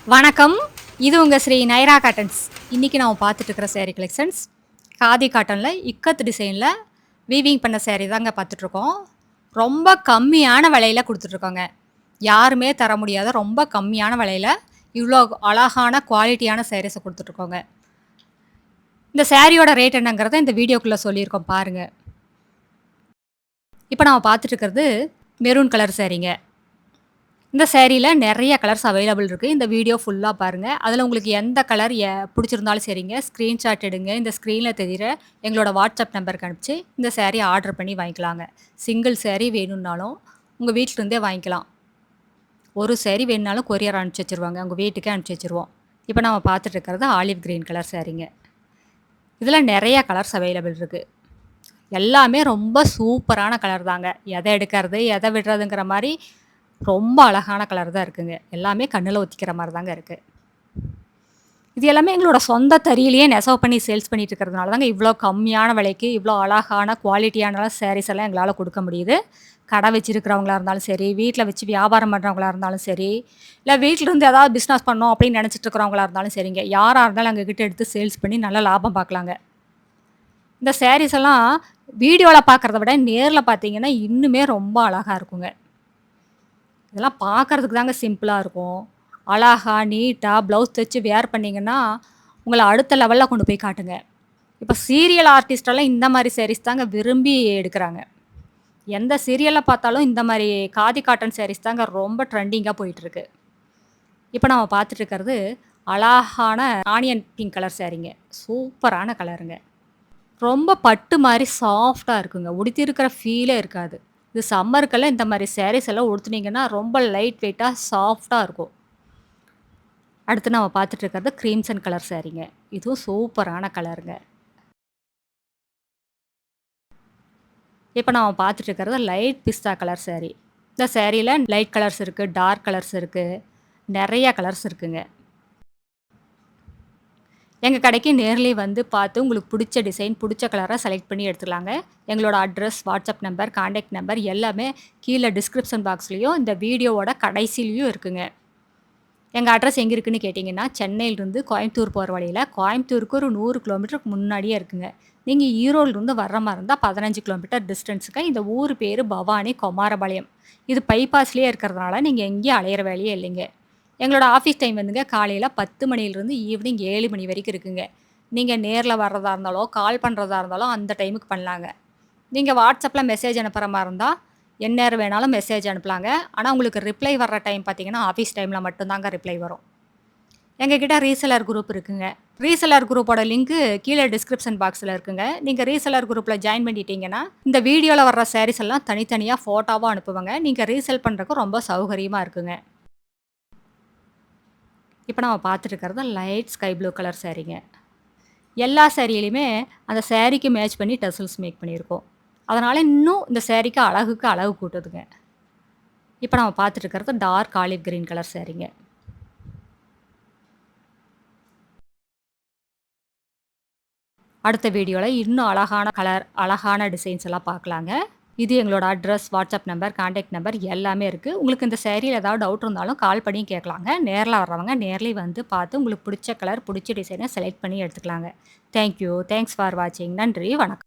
வணக்கம். இது உங்க ஸ்ரீ நைரா காட்டன்ஸ். இன்னைக்கு நாம பார்த்துட்டு இருக்கிற சாரி கலெக்ஷன்ஸ் காதி காட்டன்ல இக்கத் டிசைன்ல வீவிங் பண்ண சாரி தாங்க பார்த்துட்டு இருக்கோம். ரொம்ப கம்மியான விலையில கொடுத்துட்டு இருக்கோங்க. யாருமே தர முடியாத ரொம்ப கம்மியான விலையில இவ்வளோ அழகான குவாலிட்டியான சாரீஸை கொடுத்துட்டு இருக்கோங்க. இந்த சாரியோட ரேட் என்னங்கிறத இந்த வீடியோக்குள்ள சொல்லியிருக்கோம் பாருங்க. இப்போ நாம பார்த்துட்டு இருக்கிறது மெரூன் கலர் சாரீங்க. இந்த சாரீல நெறைய கலர்ஸ் அவைலபிள் இருக்கு. இந்த வீடியோ ஃபுல்லா பாருங்க. அதுல உங்களுக்கு எந்த கலர் புடிச்சிருந்தாலும் சரிங்க, ஸ்கிரீன்ஷாட் எடுங்க. இந்த ஸ்க்ரீன்ல தெரியிற எங்களோட வாட்ஸ்அப் நம்பருக்கு அனுப்பிச்சு, இந்த சாரீ ஆர்டர் பண்ணி வாங்கிக்கலாங்க. சிங்கிள் சாரீ வேணும்னாலும், உங்க வீட்ல இருந்தே வாங்கிக்கலாம். ஒரு சாரீ வேணும்னாலும் கொரியர் அனுப்பிச்சு வச்சுருவாங்க. உங்க வீட்டுக்கே அனுப்பிச்சு வச்சுருவோம். இப்போ நம்ம பார்த்துட்டு இருக்கிறது ஆலிவ் கிரீன் கலர் சாரீங்க. இதுல நெறைய கலர்ஸ் அவைலபிள் இருக்கு. எல்லாமே ரொம்ப சூப்பரான கலர் தாங்க. எத எடுக்கறது, எத விடுறதுங்கிற மாரி ரொம்ப அழகான கலர் தான் இருக்குங்க. எல்லாமே கண்ணுல ஒத்திக்கிற மாரி தாங்க இருக்கு. இது எல்லாமே எங்களோட சொந்த தறியிலேயே நெசவு பண்ணி சேல்ஸ் பண்ணிட்டு இருக்கிறதுனால தாங்க இவ்ளோ கம்மியான விலைக்கு, இவ்ளோ அழகான குவாலிட்டியான சாரீஸ் எல்லாம் எங்களால குடுக்க முடியுது. கடை வச்சிருக்கிறவங்களா இருந்தாலும் சரி, வீட்ல வச்சு வியாபாரம் பண்றவங்களா இருந்தாலும் சரி, இல்ல வீட்ல இருந்து ஏதாவது பிசினஸ் பண்ணணும் அப்படின்னு நினைச்சிட்டு இருக்கிறவங்களா இருந்தாலும் சரிங்க. யாரா இருந்தாலும் எங்ககிட்ட எடுத்து சேல்ஸ் பண்ணி நல்ல லாபம் பார்க்கலாங்க. இந்த சாரீஸ் எல்லாம் வீடியோல பார்க்கறத விட நேர்ல பார்த்தீங்கன்னா, இன்னுமே ரொம்ப அழகா இருக்குங்க. இதெல்லாம் பார்க்கறதுக்கு தாங்க சிம்பிளா இருக்கும். அழகா, நீட்டா ப்ளவுஸ் தச்சு வியர் பண்ணீங்கன்னா, உங்கள அடுத்த லெவல்ல கொண்டு போய் காட்டுங்க. இப்ப சீரியல் ஆர்டிஸ்ட் எல்லாம் இந்த மாரி சாரீஸ் தாங்க விரும்பி எடுக்குறாங்க. எந்த சீரியல்ல பார்த்தாலும் இந்த மாரி காதி காட்டன் சாரீஸ் தாங்க ரொம்ப ட்ரெண்டிங்கா போயிட்டுருக்கு. இப்ப நம்ம பார்த்துட்டு இருக்கிறது, அழகான ஆனியன் பிங்க் கலர் சாரீங்க. சூப்பரான கலருங்க. ரொம்ப பட்டு மாரி சாஃப்ட்டா இருக்குங்க. உடுத்தியிருக்கிற ஃபீலே இருக்காது. இது சம்மருக்கெல்லாம் இந்த மாரி சாரீஸ் எல்லாம் உடுத்துனீங்கன்னா, ரொம்ப லைட் வெயிட்டா சாஃப்ட்டா இருக்கும். அடுத்து நம்ம பார்த்துட்டு இருக்கிறது கிரீம்சன் கலர் சாரீங்க. இதுவும் சூப்பரான கலருங்க. இப்ப நாம பார்த்துட்டு இருக்கிறது லைட் பிஸ்தா கலர் சாரீ. இந்த சாரீல லைட் கலர்ஸ் இருக்கு, டார்க் கலர்ஸ் இருக்கு. நெறைய கலர்ஸ் இருக்குங்க. எங்க கடைக்கு நேர்லயே வந்து பார்த்து உங்களுக்கு புடிச்ச டிசைன், புடிச்ச கலரா செலக்ட் பண்ணி எடுத்துக்கலாங்க. எங்களோட address, WhatsApp number, contact number எல்லாமே கீழ டிஸ்கிரிப்ஷன் பாக்ஸ்லயும், இந்த வீடியோவோட கடைசிலயும் இருக்குங்க. எங்க அட்ரஸ் எங்க இருக்குன்னு கேட்டீங்கன்னா, சென்னையிலிருந்து கோயம்புத்தூர் போற வழியில, கோயம்புத்தூருக்கு ஒரு 100 கிலோமீட்டருக்கு முன்னாடியே இருக்குங்க. நீங்க ஈரோட்லருந்து வர்ற மாரி இருந்தா 15 கிலோமீட்டர் டிஸ்டன்ஸ்ங்க. இந்த ஊர் பேரு பவானி குமாரபாளையம். இது பைபாஸ்லயே இருக்கிறதுனால நீங்க எங்கேயும் அலையிற வேலையே இல்லைங்க. எங்களோட ஆஃபீஸ் டைம் வந்துங்க காலையில 10 மணியிலிருந்து ஈவினிங் 7 மணி வரைக்கும் இருக்குங்க. நீங்க நேர்ல வர்றதா இருந்தாலோ, கால் பண்றதா இருந்தாலும் அந்த டைமுக்கு பண்ணலாங்க. நீங்க WhatsAppல மெசேஜ் அனுப்புற மாரி இருந்தா, எந்நேரம் வேணாலும் மெசேஜ் அனுப்பலாங்க. ஆனா உங்களுக்கு ரிப்ளை வர்ற டைம் பார்த்தீங்கன்னா, ஆஃபீஸ் டைம்ல மட்டும் தாங்க ரிப்ளை வரும். எங்ககிட்ட ரீசெல்லர் குரூப் இருக்குங்க. ரீசெல்லர் குரூப்போட லிங்க்கு கீழ டிஸ்கிரிப்ஷன் பாக்ஸ்ல இருக்குங்க. நீங்க ரீசெல்லர் குரூப்ல ஜாயின் பண்ணிட்டீங்கன்னா, இந்த வீடியோல வர்ற சாரீஸ் எல்லாம் தனித்தனியா ஃபோட்டோவா அனுப்புவேங்க. நீங்க ரீசெல் பண்றதுக்கு ரொம்ப சௌகரியமா இருக்குங்க. இப்ப நம்ம பார்த்துட்டு இருக்கிறது லைட் ஸ்கை ப்ளூ கலர் சாரீங்க. எல்லா சாரியிலயுமே அந்த சாரிக்கு மேட்ச் பண்ணி டசல்ஸ் மேக் பண்ணியிருக்கோம். அதனால இன்னும் இந்த சாரிக்கு அழகுக்கு அழகு கூட்டுதுங்க. இப்ப நம்ம பார்த்துட்டு இருக்கிறது டார்க் ஆலிவ் கிரீன் கலர் சாரீங்க. அடுத்த வீடியோல இன்னும் அழகான கலர், அழகான டிசைன்ஸ் எல்லாம் பார்க்கலாங்க. இது எங்களோட address, WhatsApp number, contact number எல்லாமே இருக்கு. உங்களுக்கு இந்த சாரீல ஏதாவது டவுட் இருந்தாலும் கால் பண்ணி கேட்கலாங்க. நேர்ல வர்றவங்க நேர்லயே வந்து பார்த்து உங்களுக்கு புடிச்ச கலர், புடிச்ச டிசைன செலக்ட் பண்ணி எடுத்துக்கலாங்க. Thank you. தேங்க்ஸ் ஃபார் வாட்சிங். நன்றி. வணக்கம்.